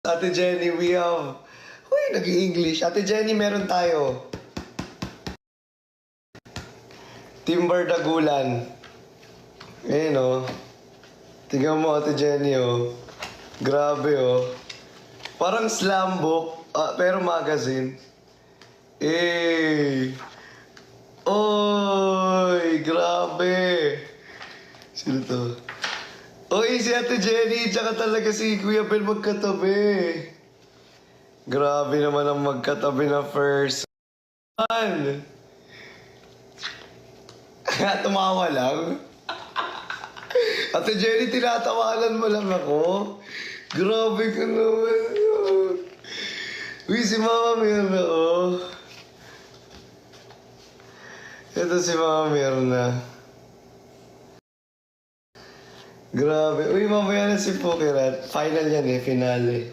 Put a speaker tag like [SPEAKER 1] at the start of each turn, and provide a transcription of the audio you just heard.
[SPEAKER 1] Ate Jenny, we have... Uy, nag-i-English. Ate Jenny, meron tayo. Timber Dagulan. Ayun, oh. Tingnan mo, Ate Jenny, oh. Grabe, oh. Parang slam book, pero magazine. Eh. Oy, grabe. Sino to? Oy, si Ate Jenny, tsaka talaga si Kuya Bel magkatabi. Grabe naman ang magkatabi na first one. Tumawa lang. Ate Jenny, tinatawanan mo lang ako. Grabe ka naman yun. Uy, si Mama Mirna, oh. Ito si Mama Mirna. Grabe. Uy, mamaya na si Pokerat. Final yan eh, finale.